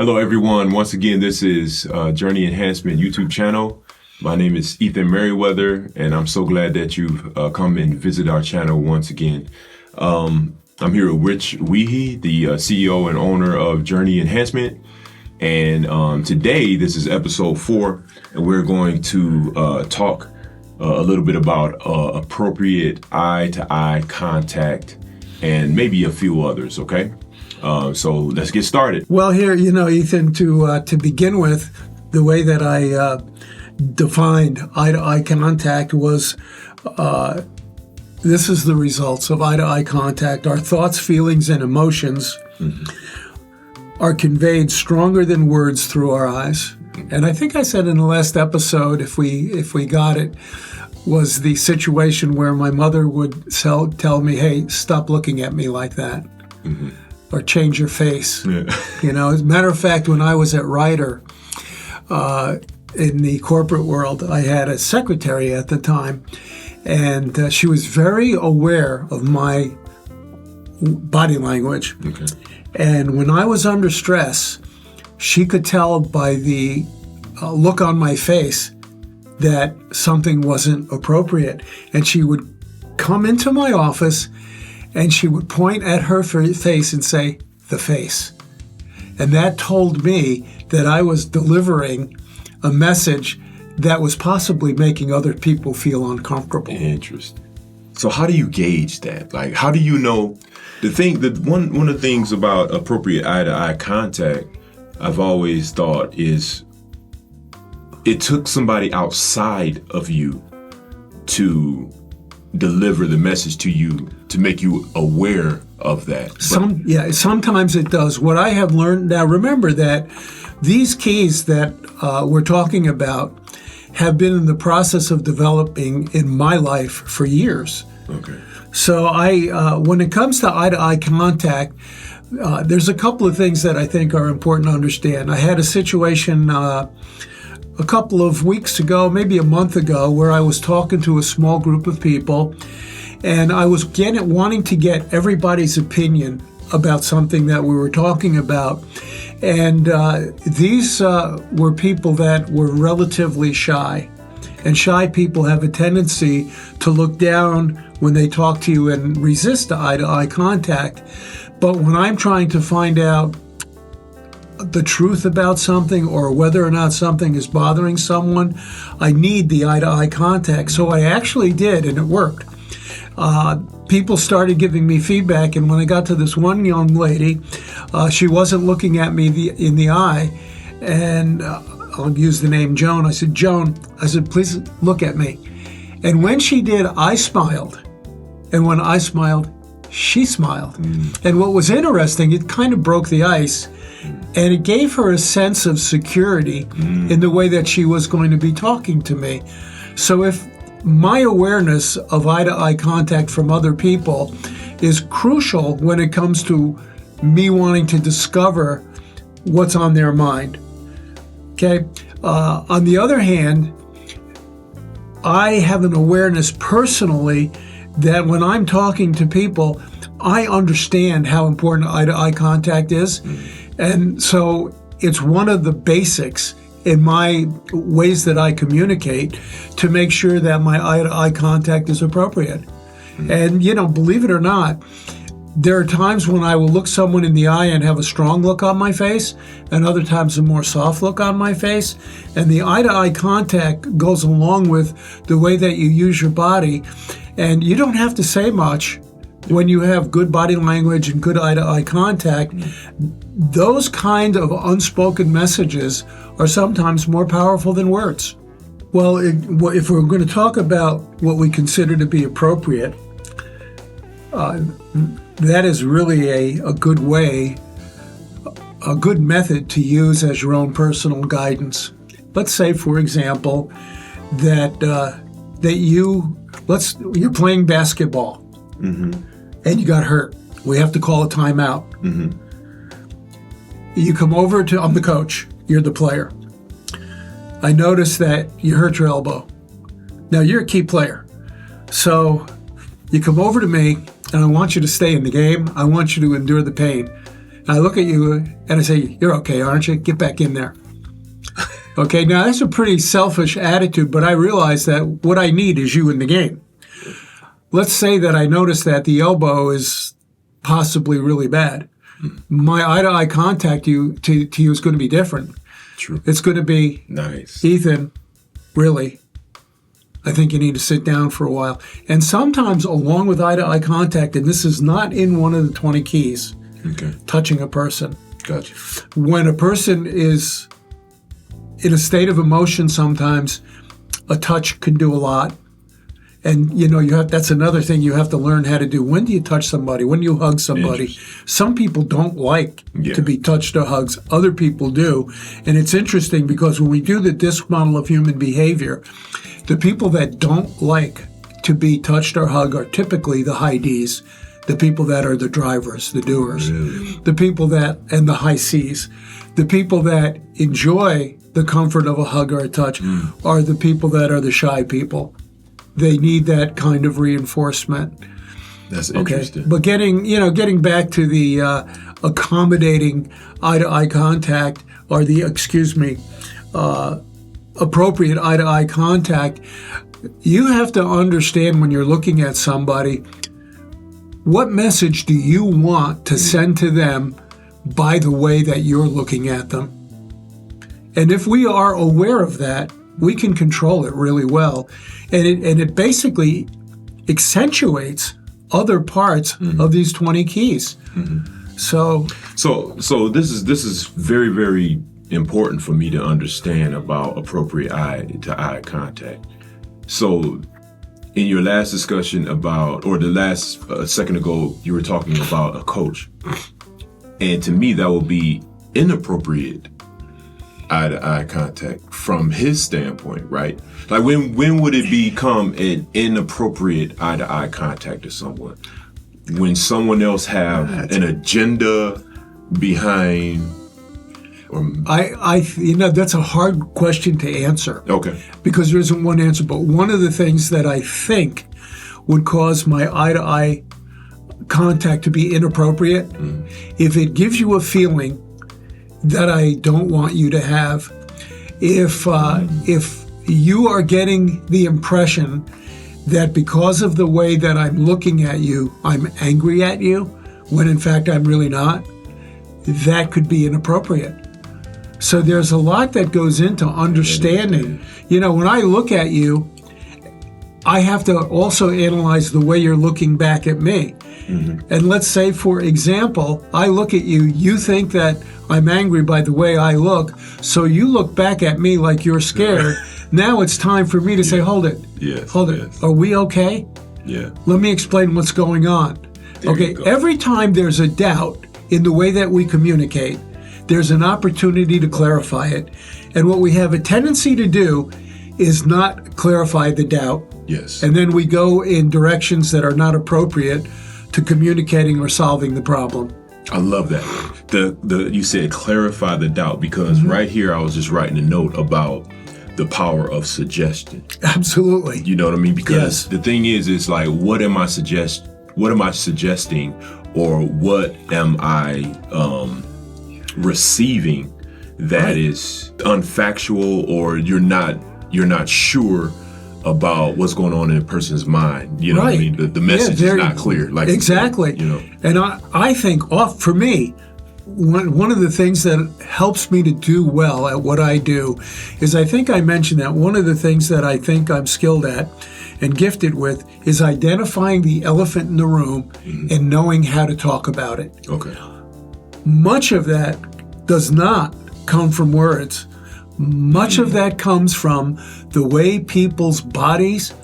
Hello, everyone. Once again, this is Journey Enhancement YouTube channel. My name is Ethan Merriweather, and I'm so glad that you've come and visit our channel once again. I'm here with Rich Wiehe, the CEO and owner of Journey Enhancement. And today, this is episode 4, and we're going to talk a little bit about appropriate eye-to-eye contact and maybe a few others, okay? So let's get started. Well, here, Ethan, to begin with, the way that I defined eye-to-eye contact was, this is the results of eye-to-eye contact. Our thoughts, feelings, and emotions are conveyed stronger than words through our eyes. And I think I said in the last episode, if we got it, was the situation where my mother would tell me, hey, stop looking at me like that. Mm-hmm. Or change your face. Yeah. As a matter of fact, when I was at Ryder in the corporate world, I had a secretary at the time, and she was very aware of my body language. Okay. And when I was under stress, she could tell by the look on my face that something wasn't appropriate. And she would come into my office and she would point at her face and say, the face. And that told me that I was delivering a message that was possibly making other people feel uncomfortable. Interesting. So how do you gauge that? Like, how do you know? One of the things about appropriate eye-to-eye contact, I've always thought is it took somebody outside of you to deliver the message to you, to make you aware of that. Sometimes it does. What I have learned now, remember that these keys that we're talking about have been in the process of developing in my life for years. Okay. So when it comes to eye-to-eye contact, there's a couple of things that I think are important to understand. I had a situation a couple of weeks ago, maybe a month ago, where I was talking to a small group of people, and I was wanting to get everybody's opinion about something that we were talking about. And these were people that were relatively shy. And shy people have a tendency to look down when they talk to you and resist eye-to-eye contact. But when I'm trying to find out the truth about something or whether or not something is bothering someone, I need the eye-to-eye contact. So I actually did, and it worked. People started giving me feedback, and when I got to this one young lady, she wasn't looking at me in the eye, and I'll use the name Joan. I said, Joan, please look at me. And when she did, I smiled. And when I smiled, she smiled. And what was interesting, it kind of broke the ice, and it gave her a sense of security in the way that she was going to be talking to me. So if my awareness of eye-to-eye contact from other people is crucial when it comes to me wanting to discover what's on their mind. Okay. On the other hand, I have an awareness personally that when I'm talking to people, I understand how important eye-to-eye contact is. And so it's one of the basics in my ways that I communicate to make sure that my eye-to-eye contact is appropriate. And, believe it or not, there are times when I will look someone in the eye and have a strong look on my face, and other times a more soft look on my face. And the eye-to-eye contact goes along with the way that you use your body. And you don't have to say much when you have good body language and good eye-to-eye contact. Those kind of unspoken messages are sometimes more powerful than words. Well, if we're going to talk about what we consider to be appropriate, that is really a good way, a good method to use as your own personal guidance. Let's say, for example, that you're playing basketball and you got hurt. We have to call a timeout. You come over I'm the coach, you're the player. I notice that you hurt your elbow. Now, you're a key player. So you come over to me, and I want you to stay in the game. I want you to endure the pain. I look at you and I say, "You're okay, aren't you? Get back in there." Okay, now that's a pretty selfish attitude, but I realize that what I need is you in the game. Let's say that I notice that the elbow is possibly really bad. My eye-to-eye contact to you is going to be different. True. It's going to be, Nice. Ethan, really, I think you need to sit down for a while. And sometimes along with eye-to-eye contact, and this is not in one of the 20 keys, Okay. touching a person. Gotcha. When a person is in a state of emotion, sometimes a touch can do a lot. And, you know, that's another thing you have to learn how to do. When do you touch somebody? When do you hug somebody? Some people don't like to be touched or hugged. Other people do. And it's interesting because when we do the DISC model of human behavior, the people that don't like to be touched or hugged are typically the high Ds, the people that are the drivers, the doers, the people that, and the high Cs. The people that enjoy the comfort of a hug or a touch are the people that are the shy people. They need that kind of reinforcement. That's interesting. But getting back to the accommodating eye-to-eye contact, or the appropriate eye-to-eye contact, you have to understand when you're looking at somebody, what message do you want to send to them by the way that you're looking at them? And if we are aware of that, we can control it really well. And it basically accentuates other parts of these 20 keys. So this is very, very important for me to understand about appropriate eye-to-eye contact. So in your last discussion about, or the last second ago, you were talking about a coach. And to me, that would be inappropriate eye-to-eye contact from his standpoint, right? Like when would it become an inappropriate eye-to-eye contact to someone? When someone else have an agenda behind, or that's a hard question to answer. Okay. Because there isn't one answer, but one of the things that I think would cause my eye-to-eye contact to be inappropriate, if it gives you a feeling that I don't want you to have, if you are getting the impression that because of the way that I'm looking at you, I'm angry at you, when in fact I'm really not, that could be inappropriate. So there's a lot that goes into understanding. You know, when I look at you, I have to also analyze the way you're looking back at me. And let's say, for example, I look at you, you think that I'm angry by the way I look, so you look back at me like you're scared. Now it's time for me to say, hold it. Yes. Hold it. Are we okay? Yeah. Let me explain what's going on. Okay, every time there's a doubt in the way that we communicate, there's an opportunity to clarify it. And what we have a tendency to do is not clarify the doubt. Yes. And then we go in directions that are not appropriate to communicating or solving the problem. I love that. You said clarify the doubt, because right here I was just writing a note about the power of suggestion. Absolutely. You know what I mean? Because the thing is, it's like, what am I suggesting, or what am I receiving that is unfactual, or you're not sure about what's going on in a person's mind. You know what I mean? The message is not clear. Like exactly. You know. And I think, for me, one of the things that helps me to do well at what I do is, I think I mentioned that one of the things that I think I'm skilled at and gifted with is identifying the elephant in the room and knowing how to talk about it. Okay. Much of that does not come from words. Much of that comes from the way people's bodies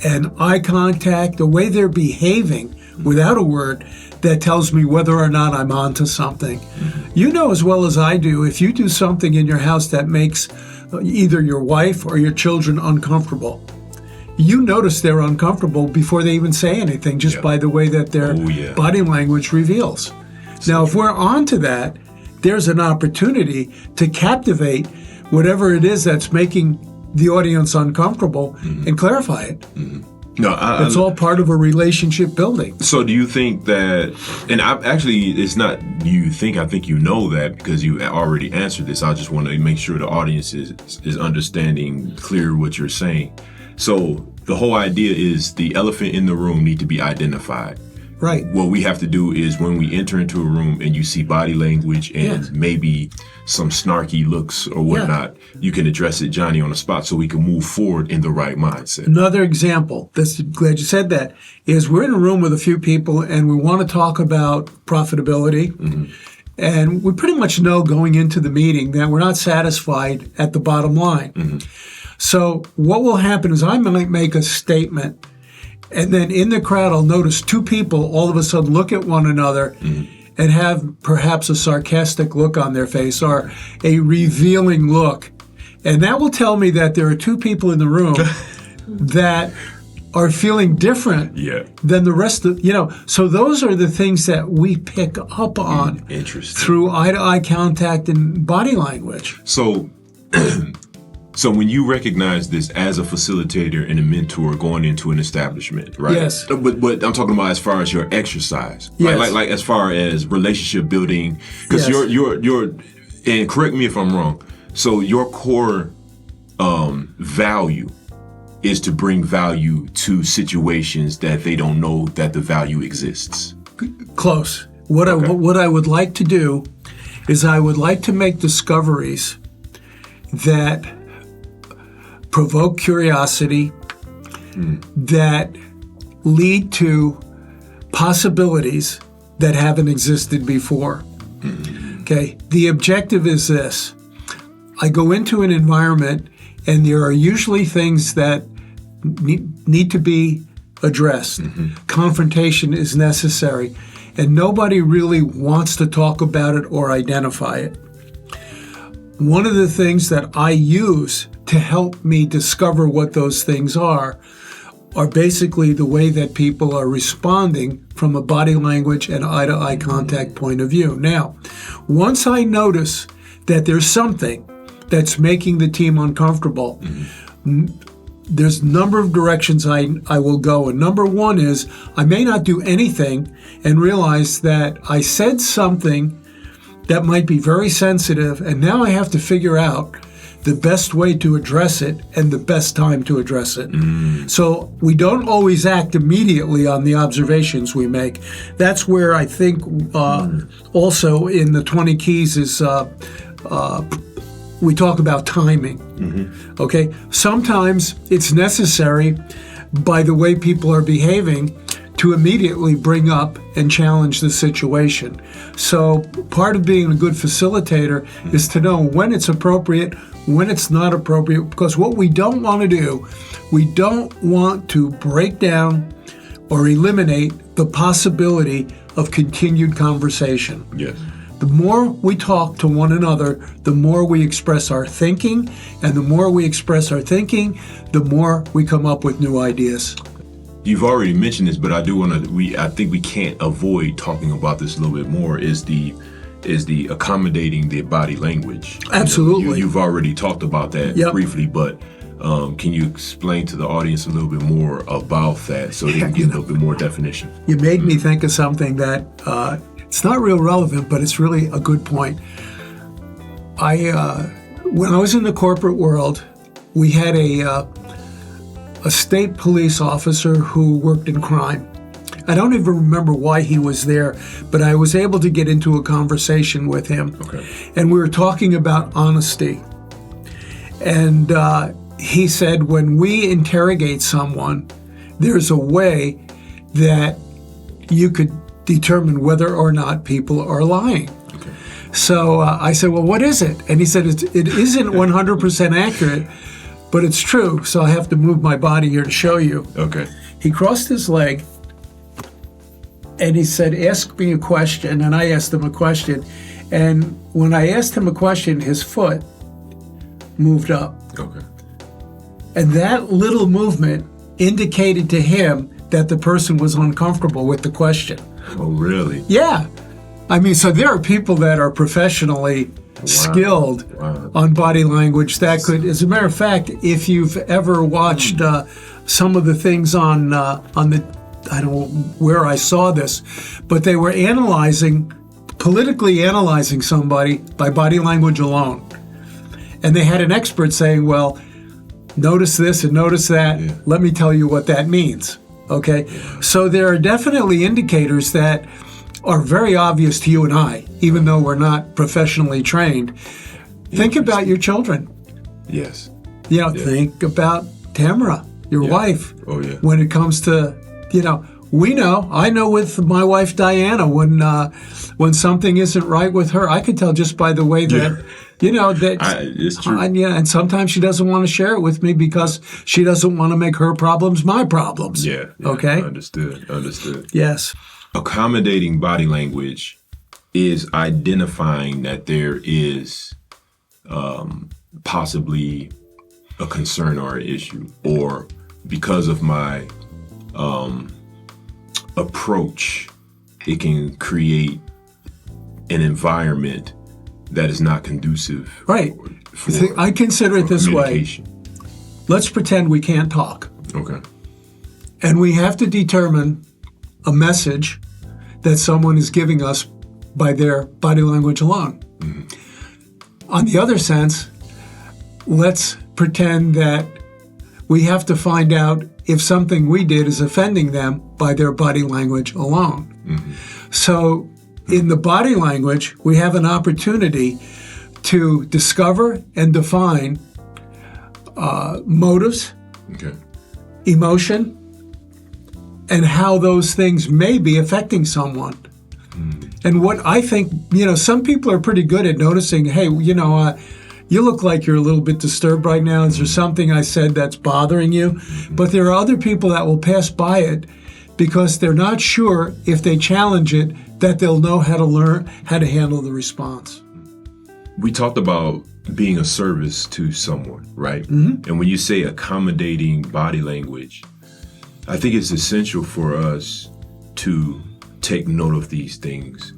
and eye contact, the way they're behaving without a word, that tells me whether or not I'm onto something. You know as well as I do, if you do something in your house that makes either your wife or your children uncomfortable, you notice they're uncomfortable before they even say anything, just by the way that their body language reveals. Now, if we're onto that, there's an opportunity to captivate whatever it is that's making the audience uncomfortable and clarify it. No, It's all part of a relationship building. So do you think that, and it's not you think, I think you know that because you already answered this. I just want to make sure the audience is understanding clear what you're saying. So the whole idea is the elephant in the room need to be identified. Right. What we have to do is when we enter into a room and you see body language and maybe some snarky looks or whatnot, you can address it, Johnny, on the spot so we can move forward in the right mindset. Another example, glad you said that, is we're in a room with a few people and we want to talk about profitability. And we pretty much know going into the meeting that we're not satisfied at the bottom line. So what will happen is I might make a statement, and then in the crowd, I'll notice two people all of a sudden look at one another and have perhaps a sarcastic look on their face or a revealing look. And that will tell me that there are two people in the room that are feeling different than the rest of, So those are the things that we pick up on through eye-to-eye contact and body language. So when you recognize this as a facilitator and a mentor going into an establishment, right? Yes. But I'm talking about as far as your exercise, yes. like as far as relationship building, because you're, and correct me if I'm wrong. So your core value is to bring value to situations that they don't know that the value exists. Close. What I would like to do is I would like to make discoveries that provoke curiosity, that lead to possibilities that haven't existed before. Okay, the objective is this. I go into an environment and there are usually things that need to be addressed. Confrontation is necessary, and nobody really wants to talk about it or identify it. One of the things that I use to help me discover what those things are basically the way that people are responding from a body language and eye-to-eye contact point of view. Now, once I notice that there's something that's making the team uncomfortable, there's a number of directions I will go. And number one is I may not do anything and realize that I said something that might be very sensitive, and now I have to figure out the best way to address it and the best time to address it. So we don't always act immediately on the observations we make. That's where I think also in the 20 keys is we talk about timing. Okay, sometimes it's necessary by the way people are behaving to immediately bring up and challenge the situation. So part of being a good facilitator is to know when it's appropriate, when it's not appropriate, because what we don't want to do, we don't want to break down or eliminate the possibility of continued conversation. Yes. The more we talk to one another, the more we express our thinking, and the more we express our thinking, the more we come up with new ideas. You've already mentioned this, but I do want to. I think we can't avoid talking about this a little bit more. Is the accommodating the body language? Absolutely. You've already talked about that briefly, but can you explain to the audience a little bit more about that so they can get a little bit more definition? You made me think of something that it's not real relevant, but it's really a good point. When I was in the corporate world, we had a state police officer who worked in crime. I don't even remember why he was there, but I was able to get into a conversation with him. Okay. And we were talking about honesty. And he said, when we interrogate someone, there's a way that you could determine whether or not people are lying. Okay. So I said, well, what is it? And he said, it isn't 100% accurate, but it's true, so I have to move my body here to show you. Okay. He crossed his leg, and he said, ask me a question, and I asked him a question. And when I asked him a question, his foot moved up. Okay. And that little movement indicated to him that the person was uncomfortable with the question. Oh, really? Yeah. I mean, so there are people that are professionally skilled on body language that could, as a matter of fact, if you've ever watched some of the things on the, I don't know where I saw this, but they were politically analyzing somebody by body language alone. And they had an expert saying, well, notice this and notice that. Yeah. Let me tell you what that means. Okay? Yeah. So there are definitely indicators that are very obvious to you and I, even though we're not professionally trained. Think about your children. Yes. Think about Tamara, your wife. Oh, yeah. When it comes to, I know with my wife Diana, when something isn't right with her, I could tell just by the way that, it's true. And sometimes she doesn't want to share it with me because she doesn't want to make her problems my problems. Yeah. Okay? Understood. Yes. Accommodating body language is identifying that there is possibly a concern or an issue, or because of my approach, it can create an environment that is not conducive. Right. I consider it this way. Let's pretend we can't talk. Okay. And we have to determine a message that someone is giving us by their body language alone. Mm-hmm. On the other sense, let's pretend that we have to find out if something we did is offending them by their body language alone. Mm-hmm. So in the body language, we have an opportunity to discover and define motives, emotion, and how those things may be affecting someone. Mm. And what I think, some people are pretty good at noticing, hey, you look like you're a little bit disturbed right now. Is there something I said that's bothering you? Mm-hmm. But there are other people that will pass by it because they're not sure if they challenge it that they'll know how to learn how to handle the response. We talked about being a service to someone, right? Mm-hmm. And when you say accommodating body language, I think it's essential for us to take note of these things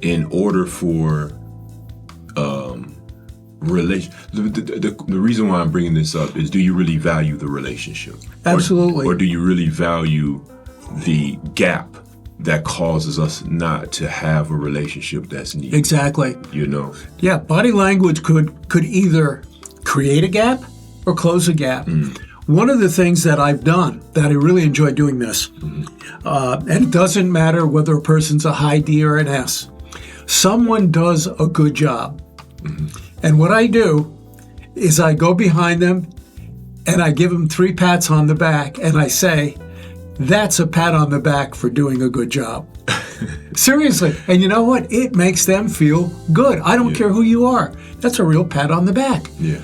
in order for the reason why I'm bringing this up is, do you really value the relationship? Absolutely. Or do you really value the gap that causes us not to have a relationship that's needed? Exactly. Yeah, body language could either create a gap or close a gap. Mm. One of the things that I've done, that I really enjoy doing this, and it doesn't matter whether a person's a high D or an S, someone does a good job. Mm-hmm. And what I do is I go behind them and I give them 3 pats on the back and I say, that's a pat on the back for doing a good job. Seriously. And you know what? It makes them feel good. I don't care who you are. That's a real pat on the back. Yeah.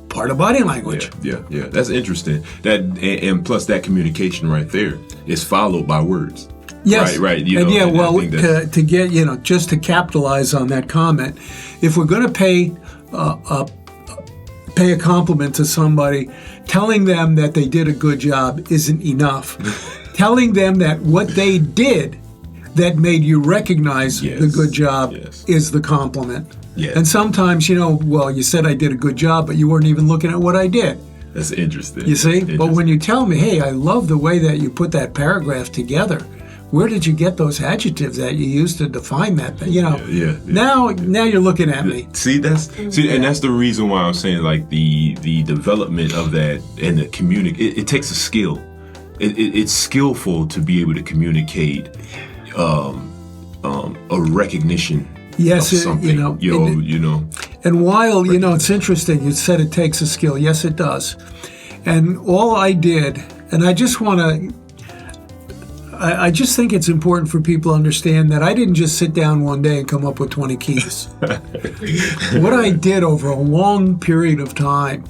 Part of body language. Yeah. That's interesting. And plus that communication right there is followed by words. Yes. Right. To get, just to capitalize on that comment, if we're going to pay a compliment to somebody, telling them that they did a good job isn't enough. Telling them that what they did that made you recognize the good job is the compliment. Yes. And sometimes, you said I did a good job, but you weren't even looking at what I did. That's interesting. You see? But when you tell me, hey, I love the way that you put that paragraph together, where did you get those adjectives that you used to define that? Now you're looking at me. See, and that's the reason why I'm saying, like, the development of that and the it takes a skill. It's skillful to be able to communicate a recognition. Yes, of something. And while it's interesting, you said it takes a skill. Yes, it does. And all I did, and I just want to. I just think it's important for people to understand that I didn't just sit down one day and come up with 20 keys. What I did over a long period of time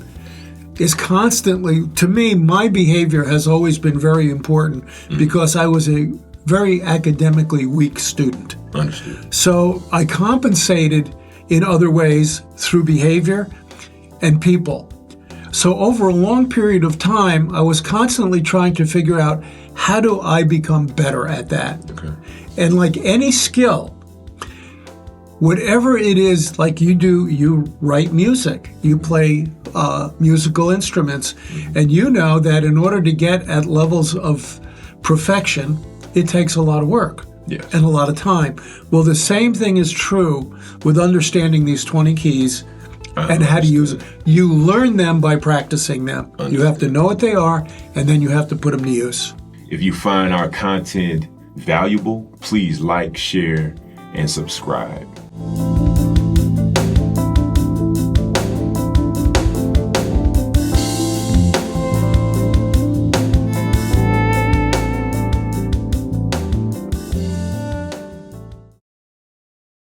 is constantly, to me, my behavior has always been very important because I was a very academically weak student. Understood. So I compensated in other ways through behavior and people. So over a long period of time, I was constantly trying to figure out, how do I become better at that? Okay. And like any skill, whatever it is, like you do, you write music, you play musical instruments, and you know that in order to get at levels of perfection, it takes a lot of work. Yes. And a lot of time. Well, the same thing is true with understanding these 20 keys and how to use them. You learn them by practicing them. You have to know what they are, and then you have to put them to use. If you find our content valuable, please like, share, and subscribe.